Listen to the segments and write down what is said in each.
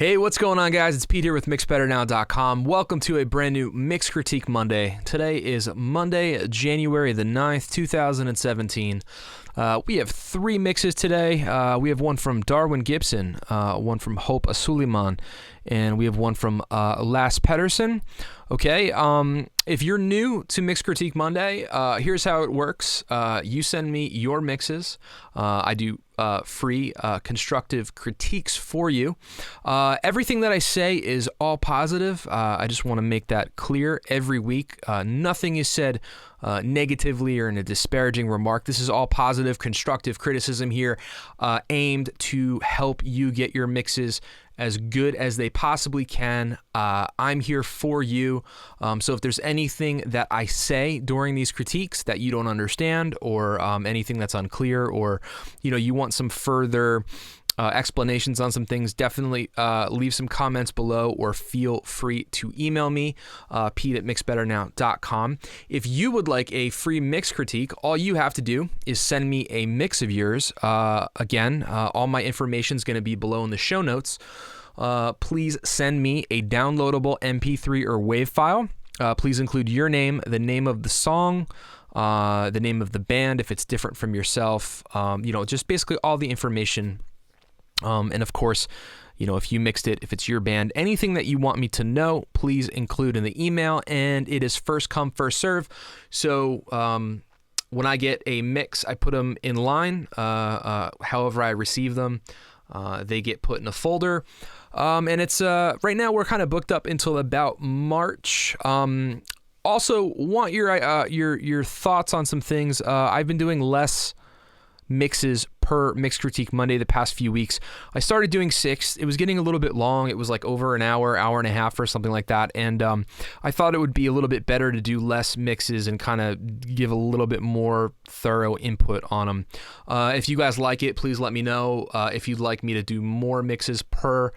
Hey, what's going on, guys? It's Pete here with MixBetterNow.com. Welcome to a brand new Mix Critique Monday. Today is Monday, January the 9th, 2017. We have three mixes today. We have one from Darwin Gibson, one from Hope Asuliman, and we have one from Lasse Petterson. Okay, if you're new to Mix Critique Monday, here's how it works. You send me your mixes. I do free constructive critiques for you. Everything that I say is all positive. I just want to make that clear every week. Nothing is said negatively or in a disparaging remark. This is all positive, constructive criticism here, aimed to help you get your mixes as good as they possibly can. I'm here for you. So if there's anything that I say during these critiques that you don't understand, or anything that's unclear, or you want some further explanations on some things, definitely leave some comments below, or feel free to email me, pete@mixbetternow.com. If you would like a free mix critique, all you have to do is send me a mix of yours. Again, all my information is going to be below in the show notes. Please send me a downloadable MP3 or WAV file. Please include your name, the name of the song, the name of the band if it's different from yourself, just basically all the information. And of course, if you mixed it, if it's your band, anything that you want me to know, please include in the email, and it is first come, first serve. So when I get a mix, I put them in line. However I receive them, they get put in a folder. And it's right now we're kind of booked up until about March. Also want your thoughts on some things. I've been doing less mixes per Mix Critique Monday the past few weeks. I started doing 6. It was getting a little bit long. It was like over an hour and a half or something like that. And I thought it would be a little bit better to do less mixes and kind of give a little bit more thorough input on them. If you guys like it, please let me know. If you'd like me to do more mixes per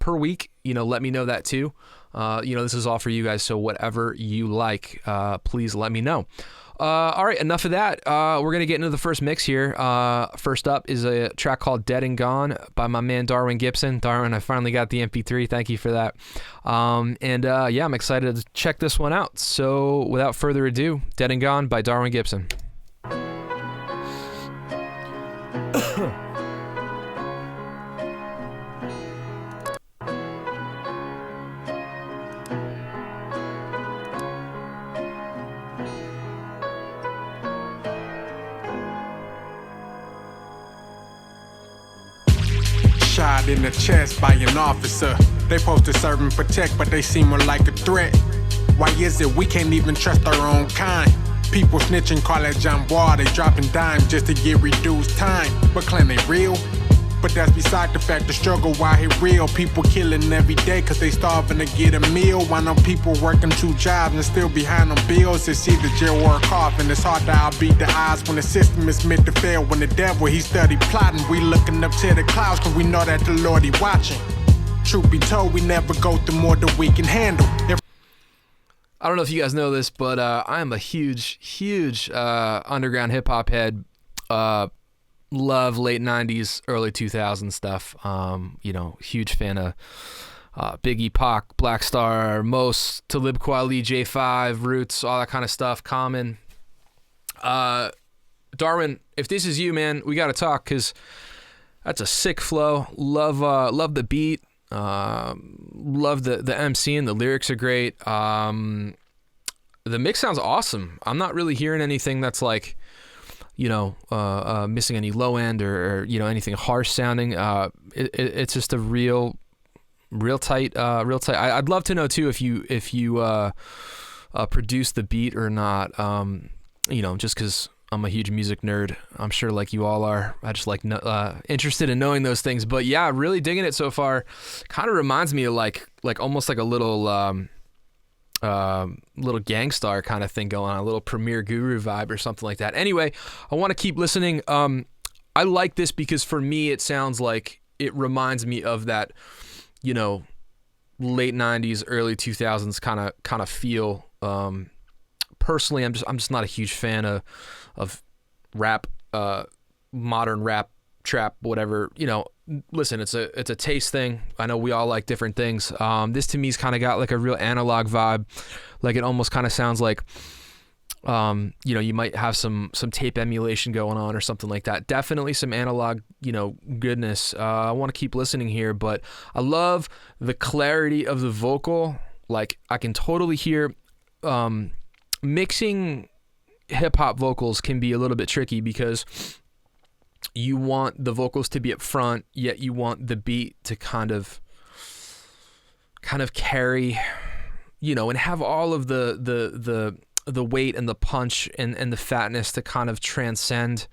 week, let me know that too. This is all for you guys, so whatever you like, please let me know. All right, enough of that. We're going to get into the first mix here. First up is a track called Dead and Gone by my man Darwin Gibson. Darwin, I finally got the MP3. Thank you for that. I'm excited to check this one out. So without further ado, Dead and Gone by Darwin Gibson. Shot in the chest by an officer. They supposed to serve and protect, but they seem more like a threat. Why is it we can't even trust our own kind? People snitching, call that John Boy. They dropping dimes just to get reduced time, but claim they real. But that's beside the fact, the struggle why it real. People killing every day cause they starving to get a meal. Why no people working 2 jobs and still behind on bills? It's either jail or a coffin. It's hard to outbeat the odds when the system is meant to fail. When the devil, he steady plotting. We looking up to the clouds cause we know that the Lord, he watching. Truth be told, we never go through more than we can handle. I don't know if you guys know this, but I am a huge underground hip-hop head. Love late 90s, early 2000s stuff. Huge fan of Biggie, Pac, Black Star, Mos, Talib Kweli, J5, Roots, all that kind of stuff. Common. Darwin, if this is you, man, we got to talk, because that's a sick flow. Love the beat. Love the MC, and the lyrics are great. The mix sounds awesome. I'm not really hearing anything that's like, missing any low end or anything harsh sounding. It's just a real tight. I'd love to know too if you produce the beat or not. Just because I'm a huge music nerd, I'm sure like you all are. I just like interested in knowing those things. But yeah, really digging it so far. Kind of reminds me of like almost like a little Gangstar kind of thing going on, a little Premier Guru vibe or something like that. Anyway, I want to keep listening. I like this because for me it sounds like it reminds me of that, late 90s, early 2000s kind of feel. Personally, I'm just not a huge fan of rap, modern rap, trap, whatever. listen, it's a taste thing. I know we all like different things. This to me's kind of got like a real analog vibe. Like it almost kind of sounds like, you might have some tape emulation going on or something like that. Definitely some analog, goodness. I want to keep listening here, but I love the clarity of the vocal. Like I can totally hear, mixing hip hop vocals can be a little bit tricky because you want the vocals to be up front, yet you want the beat to kind of carry, and have all of the weight and the punch and the fatness to kind of transcend.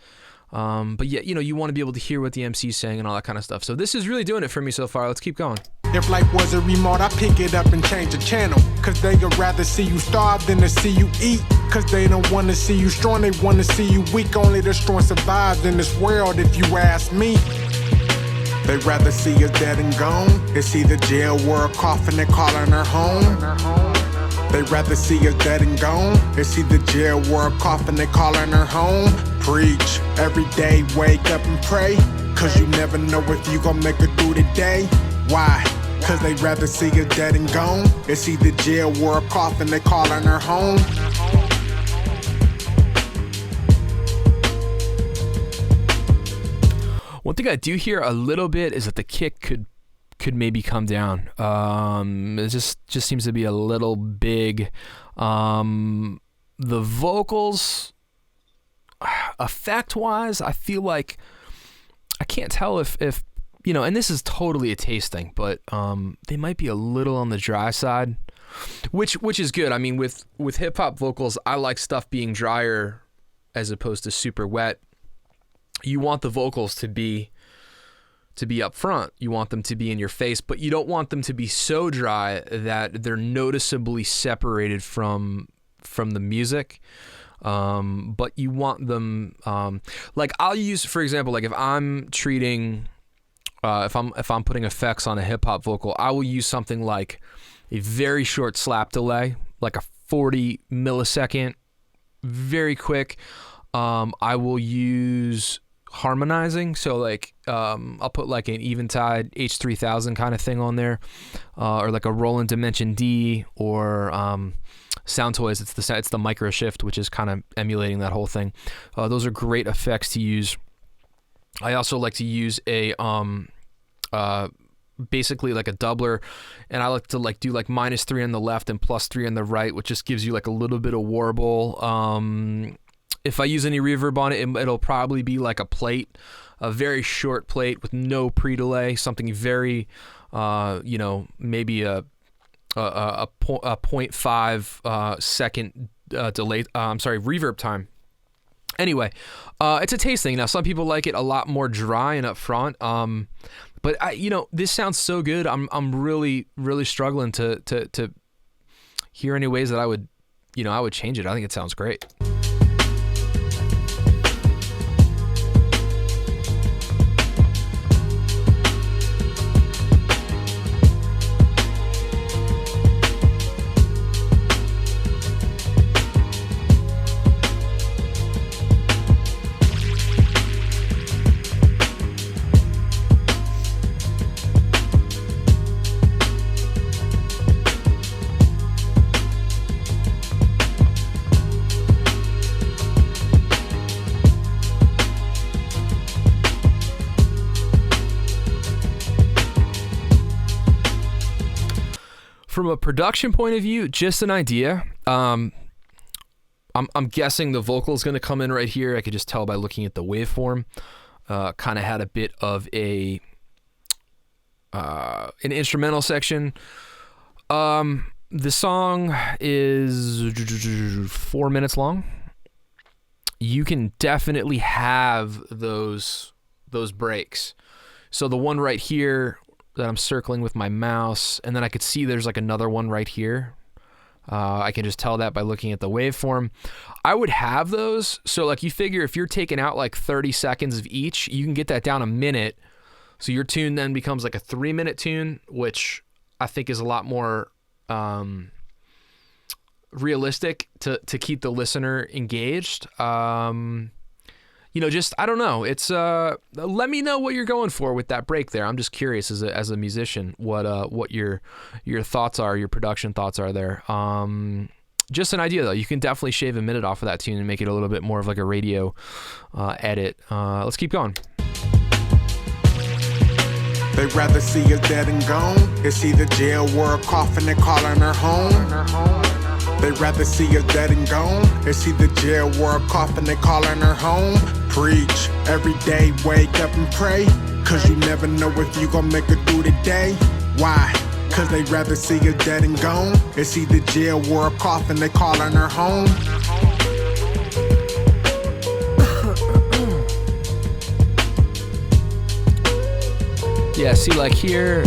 But yet, you want to be able to hear what the MC's saying and all that kind of stuff. So this is really doing it for me so far. Let's keep going. If life was a remote, I pick it up and change the channel. Cause they would rather see you starve than to see you eat. Cause they don't wanna see you strong, they wanna see you weak. Only the strong survive in this world, if you ask me. They'd rather see us dead and gone. It's either jail or a coffin, they're calling her home. They'd rather see us dead and gone. It's either jail or a coffin, they're calling her home. Preach, every day wake up and pray. Cause you never know if you gon' make it through the day. Why? Cause they'd rather see us dead and gone. It's either jail or a coffin, they calling her home. One thing I do hear a little bit is that the kick could maybe come down. It just seems to be a little big. The vocals, effect-wise, I feel like I can't tell if and this is totally a taste thing, but they might be a little on the dry side, which is good. I mean, with hip hop vocals, I like stuff being drier as opposed to super wet. You want the vocals to be up front. You want them to be in your face, but you don't want them to be so dry that they're noticeably separated from the music. But you want them, like I'll use, for example, like if I'm treating, if I'm putting effects on a hip hop vocal, I will use something like a very short slap delay, like a 40 millisecond, very quick. I will use harmonizing, so like I'll put like an Eventide H3000 kind of thing on there, or like a Roland Dimension D, or Sound Toys. It's the micro shift, which is kind of emulating that whole thing. Those are great effects to use. I also like to use a basically like a doubler, and I like to like do like -3 on the left and +3 on the right, which just gives you like a little bit of warble. If I use any reverb on it, it'll probably be like a plate, a very short plate with no pre-delay, something very, maybe a 0.5 second delay. Reverb time. Anyway, it's a taste thing. Now, some people like it a lot more dry and up front. But this sounds so good. I'm really, really struggling to hear any ways that I would change it. I think it sounds great. From a production point of view, just an idea. I'm guessing the vocal is going to come in right here. I could just tell by looking at the waveform. Kind of had a bit of an instrumental section. The song is 4 minutes long. You can definitely have those breaks. So the one right here that I'm circling with my mouse, and then I could see there's like another one right here. I can just tell that by looking at the waveform. I would have those. So like you figure if you're taking out like 30 seconds of each, you can get that down a minute. So your tune then becomes like a 3-minute tune, which I think is a lot more realistic to keep the listener engaged. just, I don't know. It's let me know what you're going for with that break there. I'm just curious as a musician what your thoughts are, your production thoughts are there. Just an idea though. You can definitely shave a minute off of that tune and make it a little bit more of like a radio edit. Let's keep going. They'd rather see us dead and gone. It's either jail or a coffin, they calling her home. They'd rather see us dead and gone. It's either jail or a coffin, they calling her home. Preach, every day wake up and pray. Cause you never know if you gon' make it through the day. Why? Cause they'd rather see us dead and gone. It's either jail or a coffin, they calling her home. Yeah, see, like here,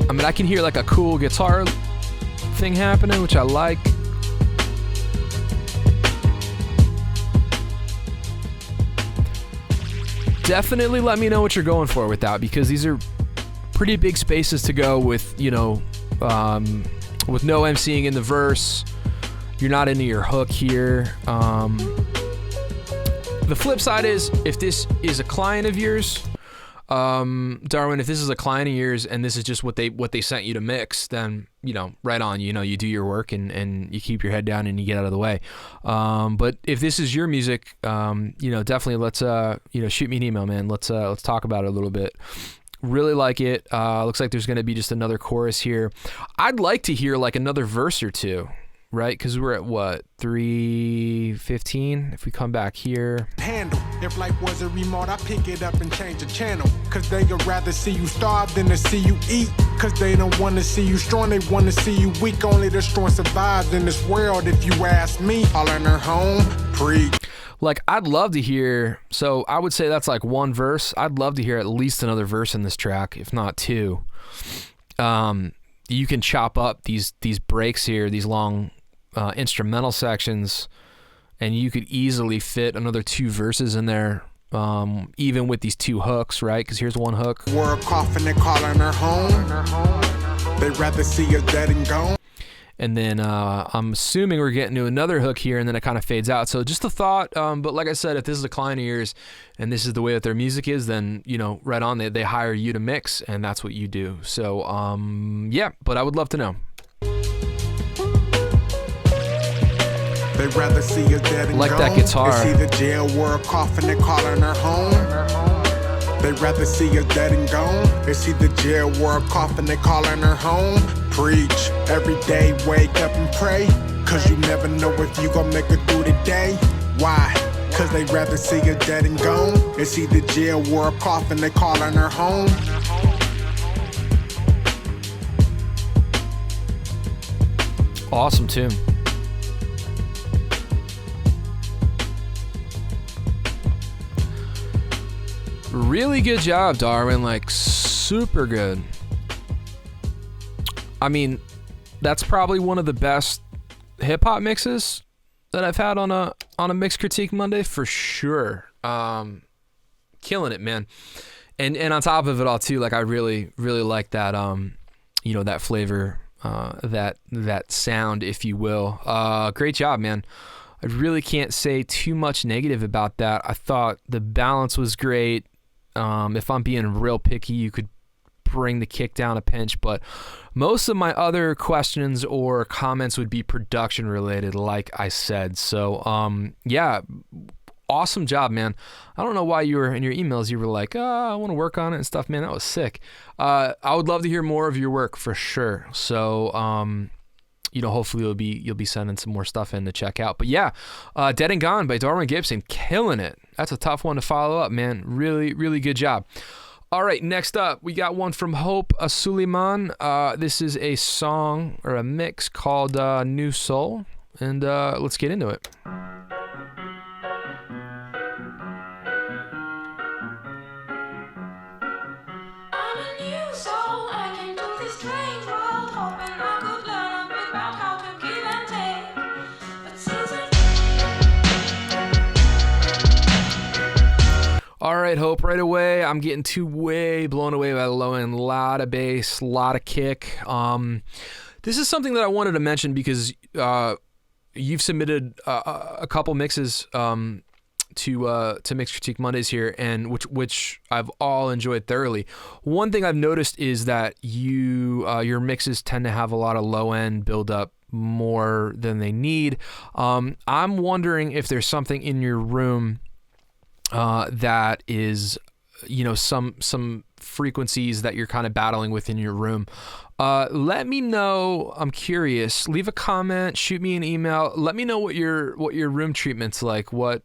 I mean, I can hear like a cool guitar thing happening, which I like. Definitely let me know what you're going for with that, because these are pretty big spaces to go with, with no emceeing in the verse. You're not into your hook here. The flip side is, if this is a client of yours, Darwin, if this is a client of yours and this is just what they sent you to mix, then, right on, you do your work and you keep your head down and you get out of the way. But if this is your music, definitely let's, shoot me an email, man. Let's talk about it a little bit. Really like it. Looks like there's going to be just another chorus here. I'd like to hear like another verse or two. Right, because we're at what, 3:15? If we come back here, handle. If life was a remote, I pick it up and change the channel. Cause they would rather see you starve than to see you eat. Cause they don't want to see you strong, they want to see you weak. Only the strong survive in this world, if you ask me. Calling her home, preach. Like, I'd love to hear, so I would say that's like one verse. I'd love to hear at least another verse in this track, if not two. You can chop up these breaks here, these long instrumental sections, and you could easily fit another two verses in there, even with these two hooks, right? Because here's one hook. We're a coffin, they calling her home. They'd rather see us dead and gone. And then I'm assuming we're getting to another hook here, and then it kind of fades out. So just a thought, but like I said, if this is a client of yours and this is the way that their music is, then, right on, they hire you to mix, and that's what you do. So, yeah, but I would love to know. They'd rather see us dead and like gone. That guitar. It's either jail or a coffin, they calling her home. They'd rather see us dead and gone. It's either jail or a coffin, they calling her home. Preach, every day wake up and pray. Cause you never know if you gon' make it through the day. Why? Cause they'd rather see us dead and gone. It's either jail or a coffin, they calling her home. Awesome tune. Really good job, Darwin. Like, super good. I mean, that's probably one of the best hip hop mixes that I've had on a Mix Critique Monday for sure. Killing it, man. And on top of it all too, like, I really like that that flavor, that sound, if you will. Great job, man. I really can't say too much negative about that. I thought the balance was great. If I'm being real picky, you could bring the kick down a pinch, but most of my other questions or comments would be production related, like I said. So, yeah, awesome job, man. I don't know why you were in your emails, you were like, I want to work on it and stuff, man. That was sick. I would love to hear more of your work for sure. So, hopefully you'll be sending some more stuff in to check out. But yeah, Dead and Gone by Darwin Gibson, killing it. That's a tough one to follow up, man. Really, really good job. All right, next up, we got one from Hope Suleiman. This is a song or a mix called New Soul, and let's get into it. All right, Hope, right away, I'm getting way blown away by the low end. A lot of bass, a lot of kick. This is something that I wanted to mention because, you've submitted a couple mixes to Mix Critique Mondays here, and which I've all enjoyed thoroughly. One thing I've noticed is that your mixes tend to have a lot of low end build up more than they need. I'm wondering if there's something in your room that is, some frequencies that you're kind of battling with in your room. Let me know. I'm curious. Leave a comment, shoot me an email. Let me know what your room treatment's like, what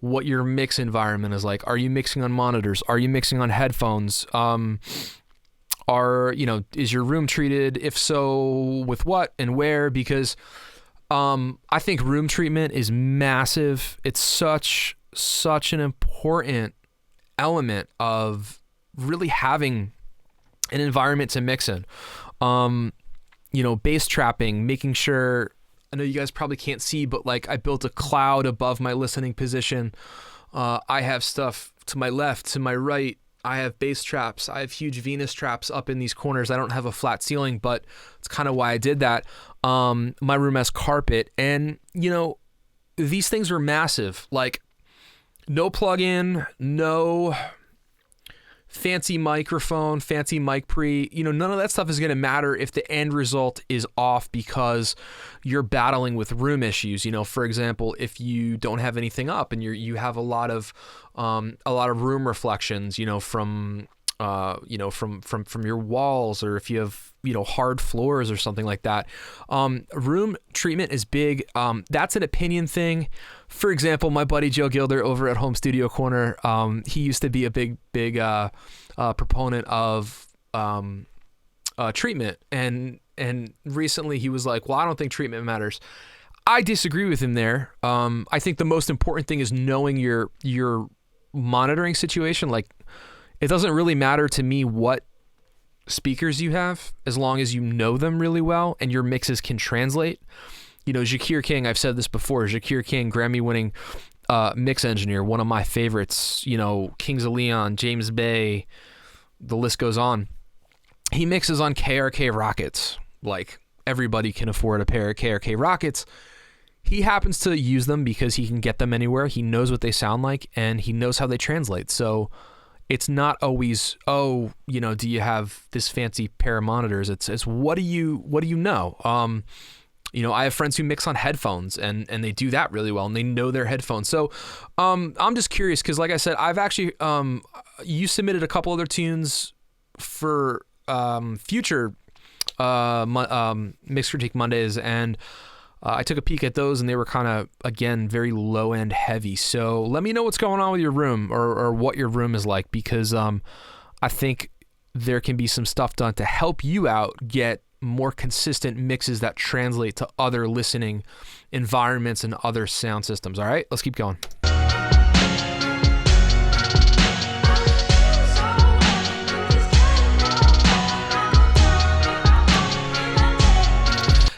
your mix environment is like. Are you mixing on monitors? Are you mixing on headphones? Is your room treated? If so, with what and where? Because I think room treatment is massive. It's such an important element of really having an environment to mix in. Bass trapping, making sure, I know you guys probably can't see, but like I built a cloud above my listening position. I have stuff to my left, to my right. I have bass traps. I have huge Venus traps up in these corners. I don't have a flat ceiling, but it's kind of why I did that. My room has carpet, and these things are massive. Like, no plug-in, no fancy microphone, fancy mic pre, none of that stuff is going to matter if the end result is off because you're battling with room issues. For example, if you don't have anything up and you have a lot of room reflections, from your walls, or if you have, hard floors or something like that. Room treatment is big. That's an opinion thing. For example, my buddy Joe Gilder over at Home Studio Corner, he used to be a big proponent of treatment, and recently he was like, well, I don't think treatment matters. I disagree with him there. I think the most important thing is knowing your monitoring situation. Like, it doesn't really matter to me what speakers you have, as long as you know them really well and your mixes can translate. Zakir King, I've said this before, Zakir King, Grammy-winning mix engineer, one of my favorites, Kings of Leon, James Bay, the list goes on. He mixes on KRK Rockets. Like, everybody can afford a pair of KRK Rockets. He happens to use them because he can get them anywhere. He knows what they sound like, and he knows how they translate. So it's not always, do you have this fancy pair of monitors? It's what do you know? I have friends who mix on headphones, and they do that really well, and they know their headphones. So I'm just curious because, like I said, I've actually you submitted a couple other tunes for future Mix Critique Mondays, and I took a peek at those, and they were kind of, again, very low end heavy. So let me know what's going on with your room, or what your room is like, because I think there can be some stuff done to help you out get more consistent mixes that translate to other listening environments and other sound systems. All right, let's keep going.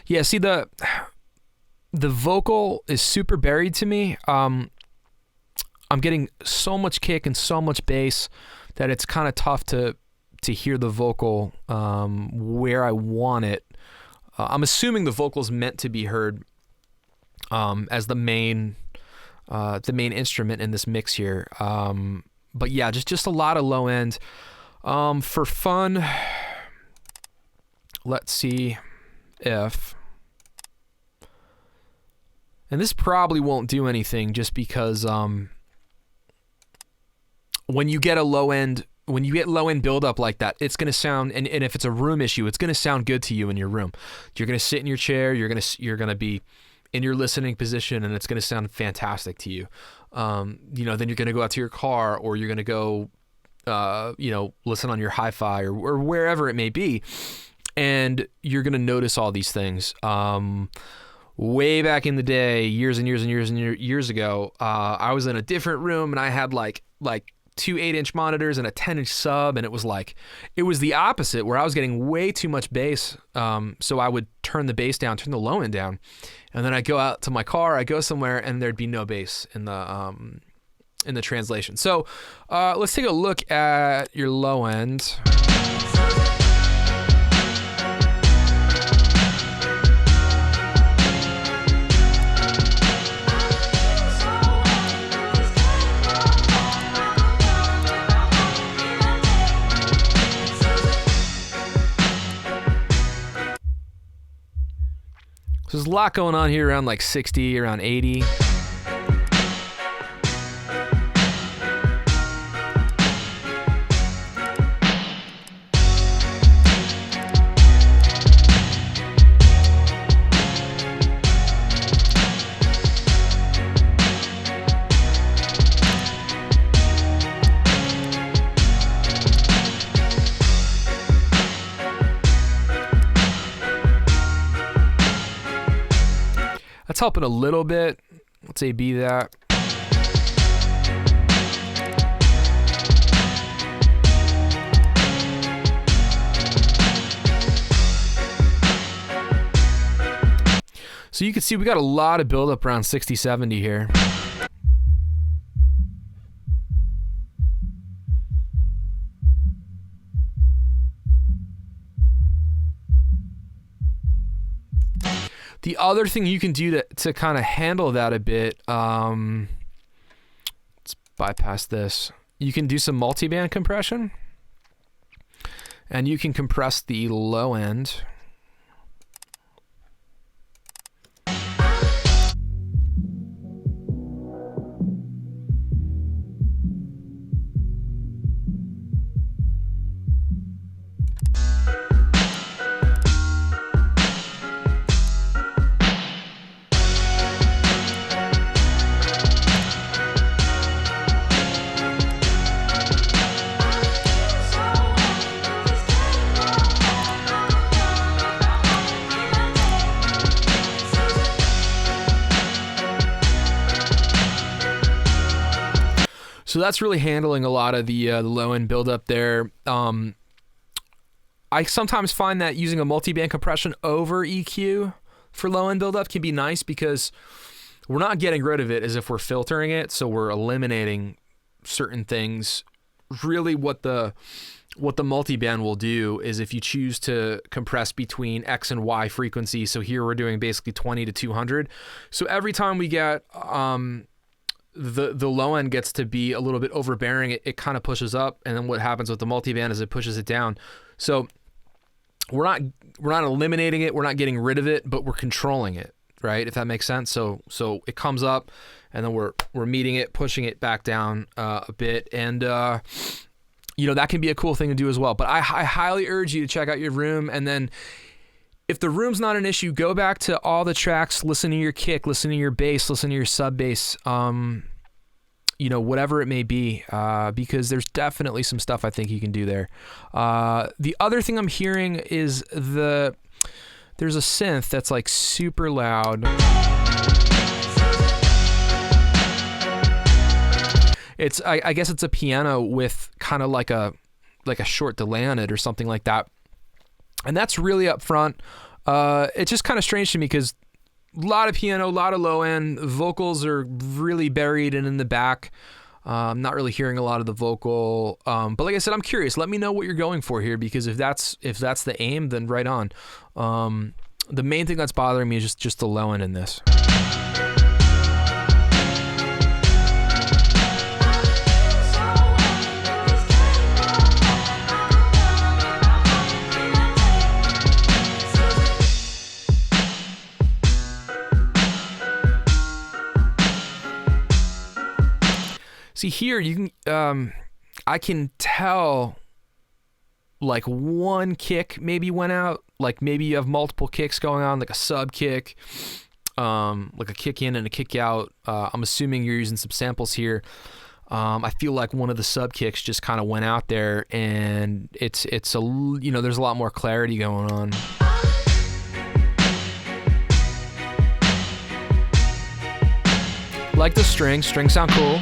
Yeah, see, the vocal is super buried to me. I'm getting so much kick and so much bass that it's kind of tough to hear the vocal where I want it. I'm assuming the vocal's meant to be heard as the main instrument in this mix here. But yeah, just a lot of low end. For fun, let's see if... And this probably won't do anything, just because when you get low end buildup like that, it's going to sound, and if it's a room issue, it's going to sound good to you in your room. You're going to sit in your chair, you're going to be in your listening position, and it's going to sound fantastic to you. Then you're going to go out to your car, or you're going to go, listen on your hi-fi or wherever it may be, and you're going to notice all these things. Way back in the day, years ago, I was in a different room, and I had like 2 8-inch monitors and a 10-inch sub, and it was the opposite, where I was getting way too much bass. So I would turn the bass down, turn the low end down, and then I go out to my car, I go somewhere, and there'd be no bass in the translation. So let's take a look at your low end. So there's a lot going on here around like 60, around 80. That's helping a little bit. Let's say be that. So you can see we got a lot of buildup around 60, 70 here. The other thing you can do to kind of handle that a bit, let's bypass this. You can do some multiband compression, and you can compress the low end. So that's really handling a lot of the low end buildup there. I sometimes find that using a multiband compression over EQ for low end buildup can be nice because we're not getting rid of it as if we're filtering it, so we're eliminating certain things. Really, what the multiband will do is if you choose to compress between X and Y frequency. So here we're doing basically 20 to 200. So every time we get the low end gets to be a little bit overbearing, it kind of pushes up, and then what happens with the multiband is it pushes it down. So we're not eliminating it, we're not getting rid of it, but we're controlling it, right? If that makes sense. So it comes up, and then we're meeting it, pushing it back down a bit, and that can be a cool thing to do as well. But I highly urge you to check out your room, and then if the room's not an issue, go back to all the tracks, listen to your kick, listen to your bass, listen to your sub bass, whatever it may be, because there's definitely some stuff I think you can do there. The other thing I'm hearing is there's a synth that's like super loud. I guess it's a piano with kind of like a short delay on it or something like that. And that's really up front. It's just kind of strange to me because a lot of piano, a lot of low end, vocals are really buried and in the back. I'm not really hearing a lot of the vocal. But like I said, I'm curious. Let me know what you're going for here, because if that's the aim, then right on. The main thing that's bothering me is just the low end in this. See here, you can, I can tell like one kick maybe went out, like maybe you have multiple kicks going on, like a sub kick, like a kick in and a kick out. I'm assuming you're using some samples here. I feel like one of the sub kicks just kind of went out there, and it's there's a lot more clarity going on. Like the strings sound cool.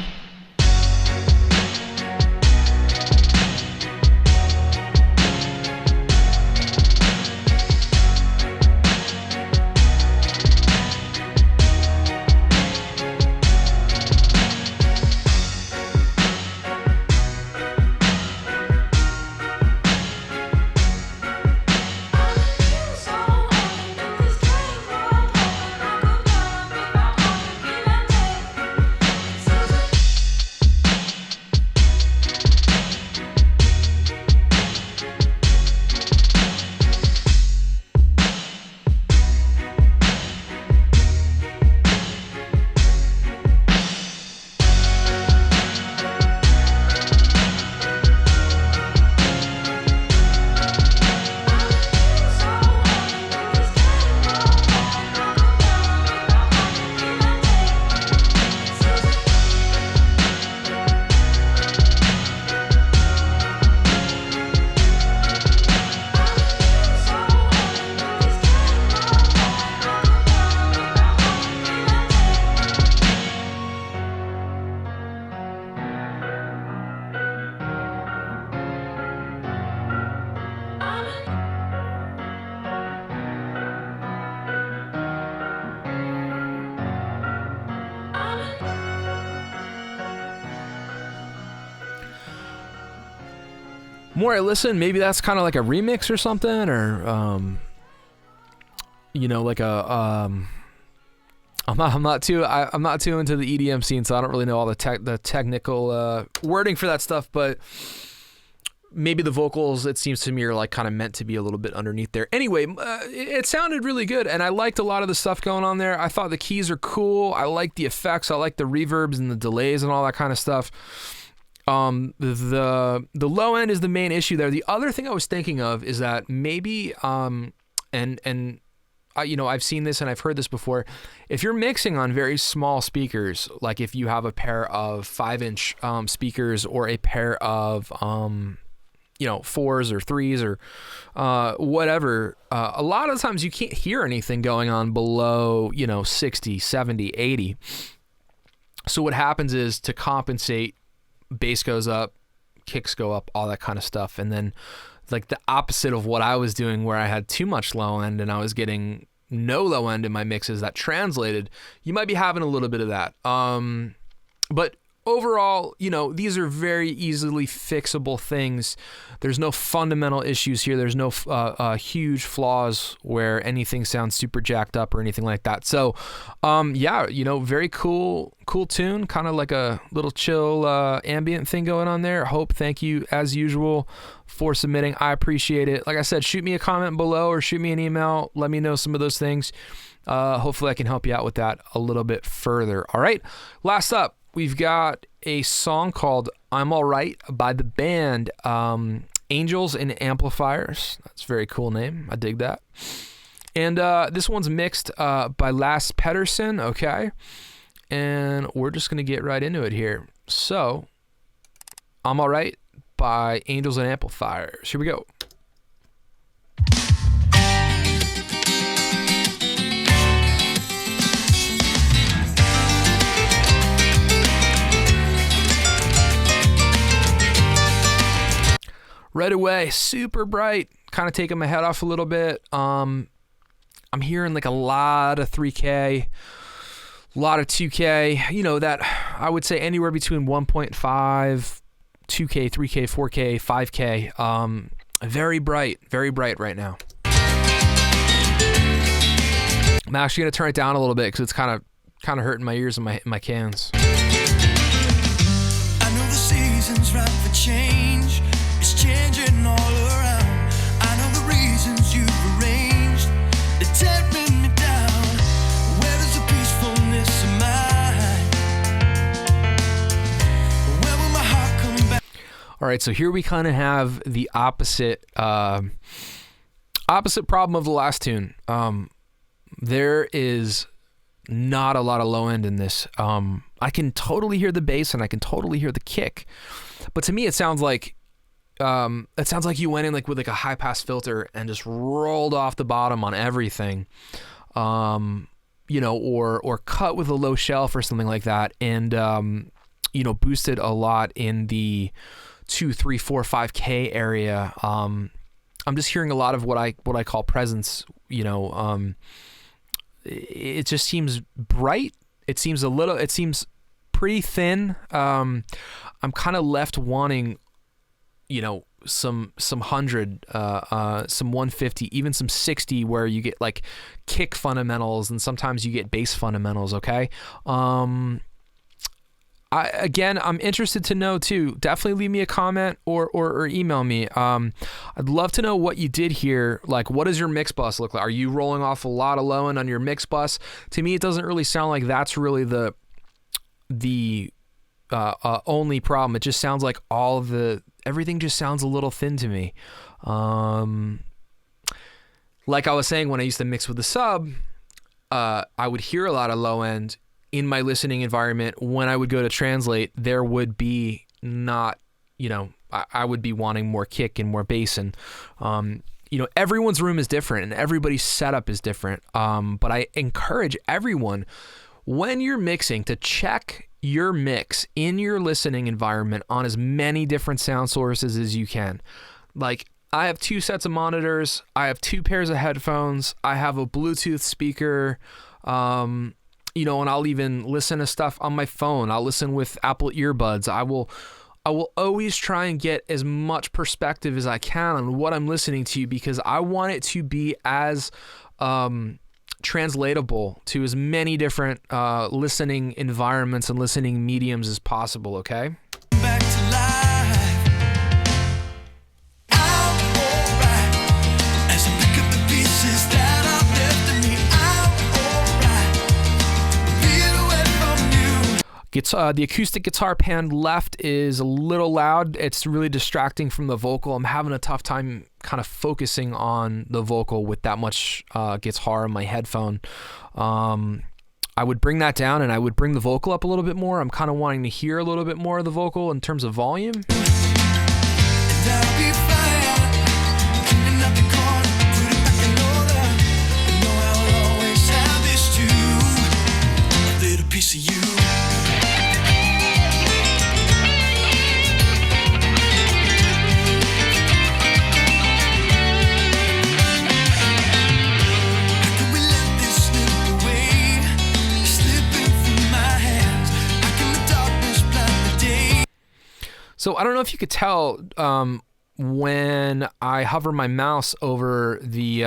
more I listen, maybe that's kind of like a remix or something, or like a I'm not too into the EDM scene, so I don't really know all the technical wording for that stuff, but maybe the vocals, it seems to me, are like kind of meant to be a little bit underneath there. Anyway, it sounded really good, and I liked a lot of the stuff going on there. I thought the keys are cool. I like the effects. I like the reverbs and the delays and all that kind of stuff. The low end is the main issue there. The other thing I was thinking of is that maybe I've seen this and I've heard this before. If you're mixing on very small speakers, like if you have a pair of 5-inch speakers or a pair of 4s or 3s or whatever, a lot of times you can't hear anything going on below 60, 70, 80. So what happens is, to compensate, bass goes up, kicks go up, all that kind of stuff. And then like the opposite of what I was doing, where I had too much low end and I was getting no low end in my mixes, that translated, you might be having a little bit of that. But overall, these are very easily fixable things. There's no fundamental issues here. There's no huge flaws where anything sounds super jacked up or anything like that. So, very cool tune, kind of like a little chill ambient thing going on there. Hope, thank you as usual for submitting. I appreciate it. Like I said, shoot me a comment below or shoot me an email. Let me know some of those things. Hopefully I can help you out with that a little bit further. All right. Last up, we've got a song called I'm Alright by the band Angels and Amplifiers. That's a very cool name. I dig that. And this one's mixed by Lasse Petterson, okay? And we're just going to get right into it here. So, I'm Alright by Angels and Amplifiers. Here we go. Right away, super bright, kind of taking my head off a little bit. I'm hearing like a lot of 3K, a lot of 2K, that I would say anywhere between 1.5, 2K, 3K, 4K, 5K. Very bright right now. I'm actually going to turn it down a little bit because it's kind of hurting my ears and my cans. I know the season's right for change. It's changing all around. I know the reasons you've arranged. They're tearing me down. Where is the peacefulness of mine? Where will my heart come back? All right, so here we kind of have the opposite problem of the last tune. There is not a lot of low end in this. I can totally hear the bass and I can totally hear the kick, but to me it sounds like you went in like with like a high pass filter and just rolled off the bottom on everything, or cut with a low shelf or something like that, and boosted a lot in the 2, 3, 4, 5K area. I'm just hearing a lot of what I call presence. It just seems bright. It seems pretty thin. I'm kind of left wanting, some 100, some 150, even some 60, where you get like kick fundamentals and sometimes you get bass fundamentals. Okay. I'm interested to know too. Definitely leave me a comment or email me. I'd love to know what you did here. Like, what does your mix bus look like? Are you rolling off a lot of low end on your mix bus? To me, it doesn't really sound like that's really the only problem. It just sounds like everything just sounds a little thin to me. Like I was saying, when I used to mix with the sub, I would hear a lot of low end in my listening environment. When I would go to translate, there would be not, I would be wanting more kick and more bass. And, everyone's room is different and everybody's setup is different. But I encourage everyone, when you're mixing, to check your mix in your listening environment on as many different sound sources as you can. Like, I have 2 sets of monitors. I have 2 pairs of headphones. I have a Bluetooth speaker. And I'll even listen to stuff on my phone. I'll listen with Apple earbuds. I will always try and get as much perspective as I can on what I'm listening to, because I want it to be as translatable to as many different listening environments and listening mediums as possible, okay? Back to life. I'm alright. As I pick up the pieces that are left of me, I'm alright. Being away from you. The acoustic guitar pan left is a little loud. It's really distracting from the vocal. I'm having a tough time kind of focusing on the vocal with that much guitar in my headphone. I would bring that down, and I would bring the vocal up a little bit more. I'm kind of wanting to hear a little bit more of the vocal in terms of volume. And I'll be fine. Cleaning up the corner, put it back in order. But know I'll always have this too. A little piece of you. How can we let this slip away? Slipping through my hands. How can the darkness blind the day? So I don't know if you could tell when I hover my mouse over the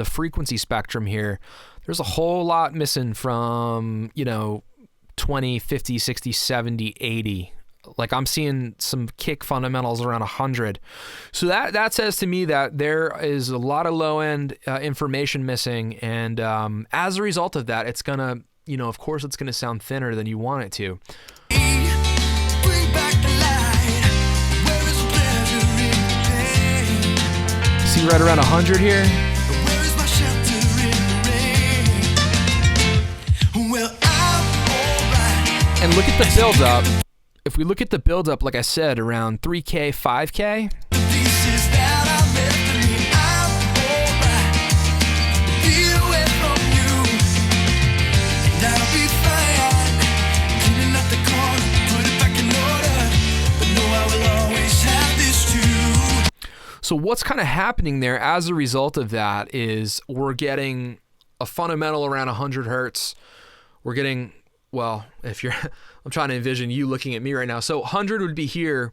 frequency spectrum here, there's a whole lot missing from, 20, 50, 60, 70, 80. Like I'm seeing some kick fundamentals around 100. So that says to me that there is a lot of low end information missing. And as a result of that, it's going to, of course it's going to sound thinner than you want it to. Bring back the light. Where is the pleasure in the pain? See right around 100 here? Where is my shelter in the rain? Well, I'm alright. And look at the build up. If we look at the build up, like I said, around 3K, 5K, The pieces that are left of me, I'm alright. Be away from you, and I'll be fine. Cleaning up the corner, put it back in order. But know I will always have this too. so what's kind of happening there as a result of that is we're getting a fundamental around 100 hertz. We're getting, well, if you're, I'm trying to envision you looking at me right now. So 100 would be here,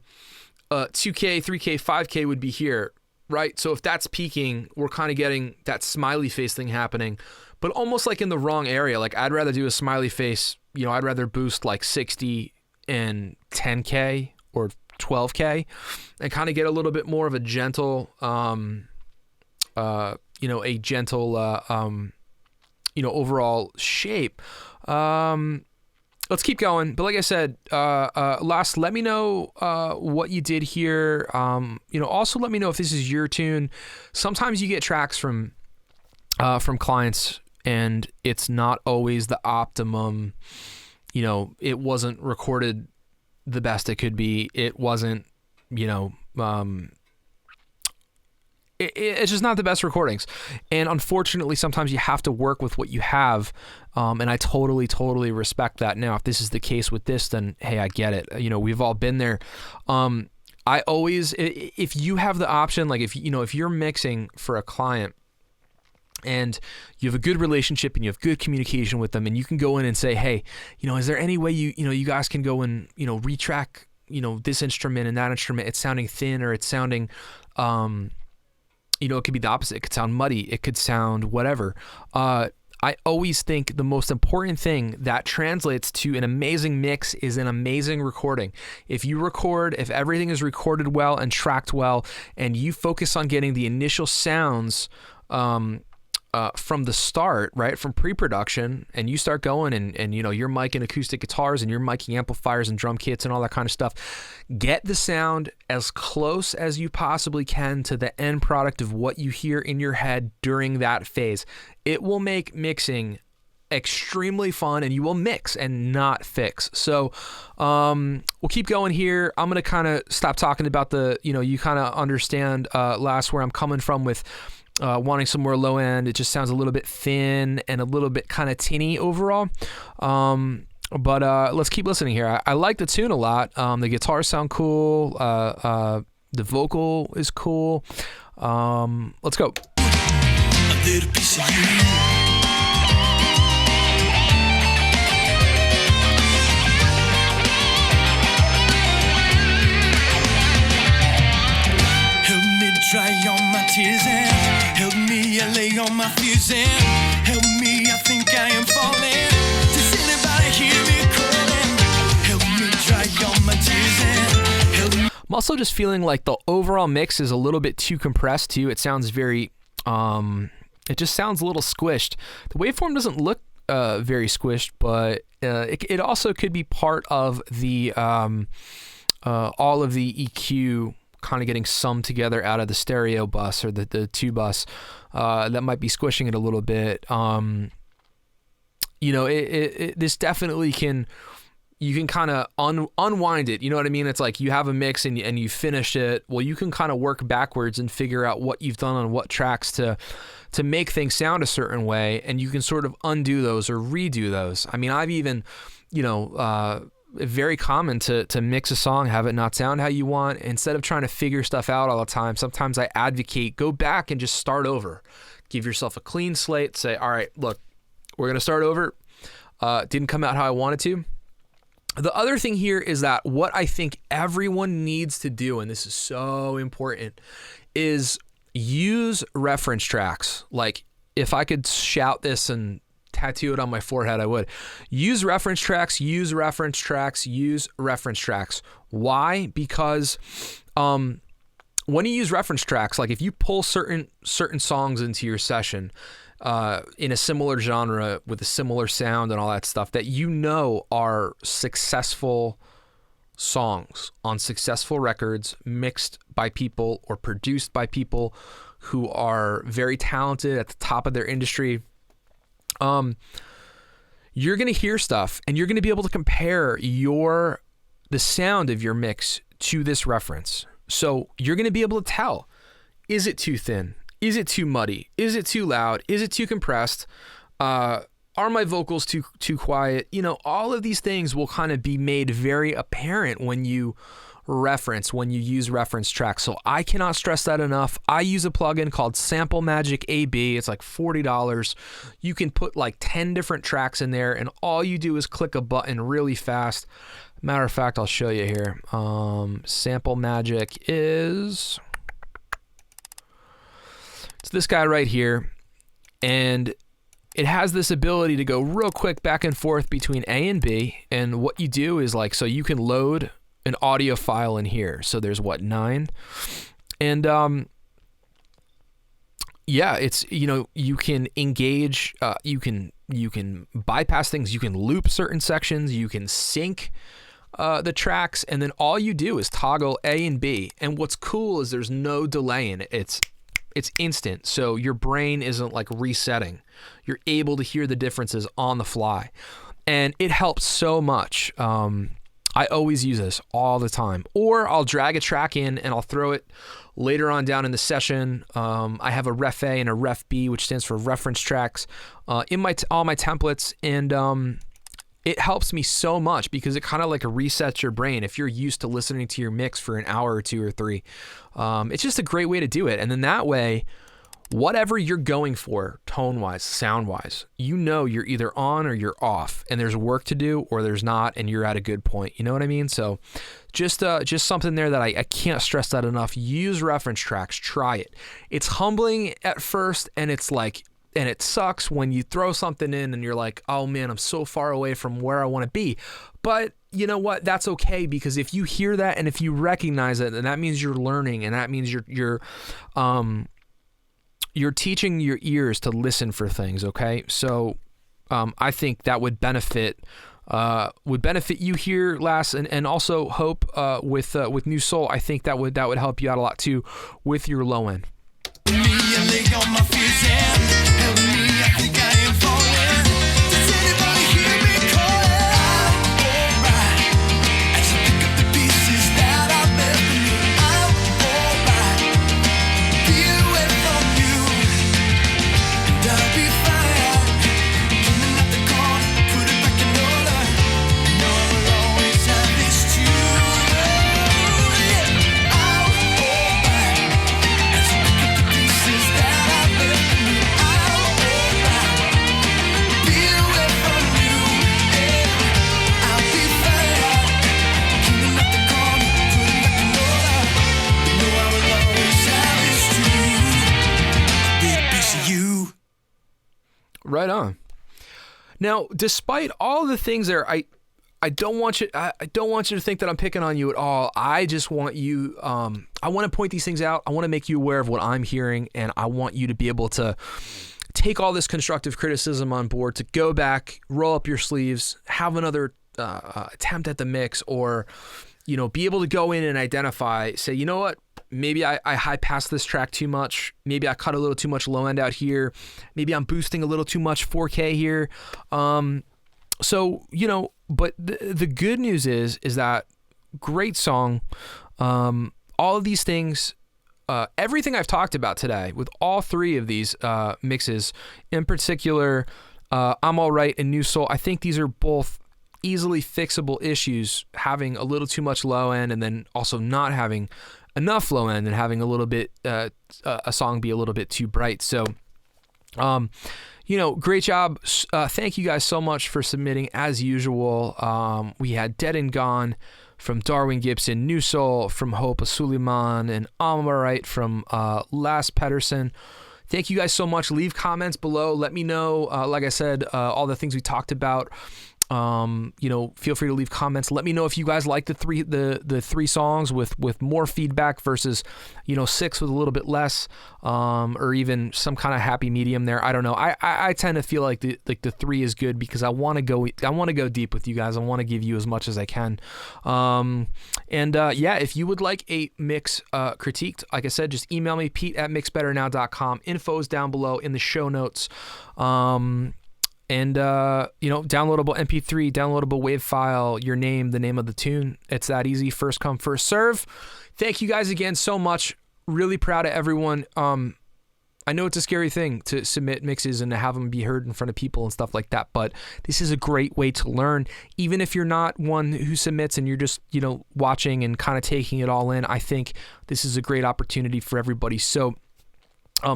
2K, 3K, 5K would be here, right? So if that's peaking, we're kind of getting that smiley face thing happening, but almost like in the wrong area. Like I'd rather do a smiley face, I'd rather boost like 60 and 10K or 12K and kind of get a little bit more of a gentle, overall shape. Let's keep going. But like I said, Lasse, let me know what you did here. Also let me know if this is your tune. Sometimes you get tracks from clients and it's not always the optimum. It wasn't recorded the best it could be. It wasn't, it's just not the best recordings. And unfortunately, sometimes you have to work with what you have. And I totally, totally respect that. Now, if this is the case with this, then hey, I get it. We've all been there. I always, if you have the option, like if you're mixing for a client and you have a good relationship and you have good communication with them and you can go in and say, hey, is there any way you guys can go and, retrack, this instrument and that instrument, it's sounding thin or it's sounding, it could be the opposite. It could sound muddy. It could sound whatever. I always think the most important thing that translates to an amazing mix is an amazing recording. If everything is recorded well and tracked well, and you focus on getting the initial sounds from the start, right, from pre-production, and you start going and you're miking acoustic guitars and you're miking amplifiers and drum kits and all that kind of stuff, get the sound as close as you possibly can to the end product of what you hear in your head during that phase. It will make mixing extremely fun, and you will mix and not fix. So we'll keep going here. I'm going to kind of stop talking about you kind of understand Lasse where I'm coming from with wanting some more low end. It just sounds a little bit thin and a little bit kind of tinny overall. But let's keep listening here. I like the tune a lot. The guitars sound cool. The vocal is cool. Let's go. A little piece of you. freezing. Help me, I think I am falling. Does anybody hear me calling? Help me dry all my tears and help me. I'm also just feeling like the overall mix is a little bit too compressed too. It sounds very, it just sounds a little squished. The waveform doesn't look very squished, but it also could be part of the all of the EQ kind of getting summed together out of the stereo bus or the two bus that might be squishing it a little bit. This definitely can. You can kind of unwind it. You know what I mean? It's like you have a mix and you finish it. Well, you can kind of work backwards and figure out what you've done on what tracks to make things sound a certain way, and you can sort of undo those or redo those. I mean, I've even, very common to mix a song, have it not sound how you want. Instead of trying to figure stuff out all the time, sometimes I advocate go back and just start over. Give yourself a clean slate. Say, all right, look, we're going to start over. Didn't come out how I wanted to. The other thing here is that what I think everyone needs to do, and this is so important, is use reference tracks. Like, if I could shout this and tattoo it on my forehead, I would. Use reference tracks, use reference tracks, use reference tracks. Why? Because when you use reference tracks, like if you pull certain songs into your session, in a similar genre with a similar sound and all that stuff that are successful songs on successful records mixed by people or produced by people who are very talented at the top of their industry, you're going to hear stuff and you're going to be able to compare the sound of your mix to this reference. So you're going to be able to tell, is it too thin? Is it too muddy? Is it too loud? Is it too compressed? Are my vocals too quiet? All of these things will kind of be made very apparent when you use reference tracks. So I cannot stress that enough. I use a plugin called Sample Magic AB. It's like $40. You can put like 10 different tracks in there, and all you do is click a button really fast. Matter of fact, I'll show you here. Sample Magic is... it's this guy right here, and it has this ability to go real quick back and forth between A and B, and what you do is so you can load an audio file in here. So there's 9, and it's you can engage, you can bypass things, you can loop certain sections, you can sync the tracks, and then all you do is toggle A and B. And what's cool is there's no delay in it. It's instant, so your brain isn't resetting. You're able to hear the differences on the fly, and it helps so much. I always use this all the time. Or I'll drag a track in and I'll throw it later on down in the session. I have a Ref A and a Ref B, which stands for reference tracks, in all my templates, and it helps me so much because it kind of resets your brain if you're used to listening to your mix for an hour or 2 or 3. It's just a great way to do it. And then that way, whatever you're going for, tone-wise, sound-wise, you're either on or you're off, and there's work to do or there's not, and you're at a good point. You know what I mean? So just something there that I can't stress that enough. Use reference tracks. Try it. It's humbling at first, and and it sucks when you throw something in and you're like, oh man, I'm so far away from where I want to be. But you know what? That's okay, because if you hear that and if you recognize it, then that means you're learning, and that means you're teaching your ears to listen for things. Okay, so I think that would benefit you here, Lasse, and also Hope with New Soul. I think that would help you out a lot too with your low end. Now, despite all the things there, I don't want you to think that I'm picking on you at all. I just want you, I want to point these things out. I want to make you aware of what I'm hearing, and I want you to be able to take all this constructive criticism on board, to go back, roll up your sleeves, have another attempt at the mix, or, you know, be able to go in and identify, say, you know what, maybe I high passed this track too much. Maybe I cut a little too much low end out here. Maybe I'm boosting a little too much 4K here. So, you know, but the good news is that great song. All of these things, everything I've talked about today with all three of these mixes, in particular, I'm All Right and New Soul, I think these are both easily fixable issues, having a little too much low end and then also not having enough low end and having a little bit, a song be a little bit too bright. So, you know, great job. Thank you guys so much for submitting as usual. We had Dead and Gone from Darwin Gibson, New Soul from Hope Suleiman, and I'm All Right from Lasse Petterson. Thank you guys so much. Leave comments below. Let me know, like I said, all the things we talked about. You know, feel free to leave comments. Let me know if you guys like the three songs with more feedback versus, you know, 6 with a little bit less, or even some kind of happy medium there. I don't know. I tend to feel like the 3 is good because I want to go deep with you guys. I want to give you as much as I can. Yeah, if you would like a mix critiqued, like I said, just email me, pete@mixbetternow.com. Info's down below in the show notes. And, you know, downloadable MP3, downloadable WAV file, your name, the name of the tune. It's that easy. First come, first serve. Thank you guys again so much. Really proud of everyone. I know it's a scary thing to submit mixes and to have them be heard in front of people and stuff like that, but this is a great way to learn. Even if you're not one who submits and you're just, you know, watching and kind of taking it all in, I think this is a great opportunity for everybody. So,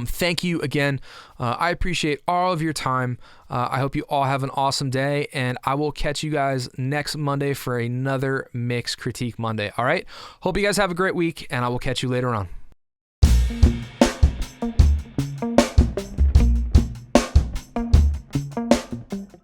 thank you again. I appreciate all of your time. I hope you all have an awesome day, and I will catch you guys next Monday for another Mix Critique Monday. All right. Hope you guys have a great week, and I will catch you later on.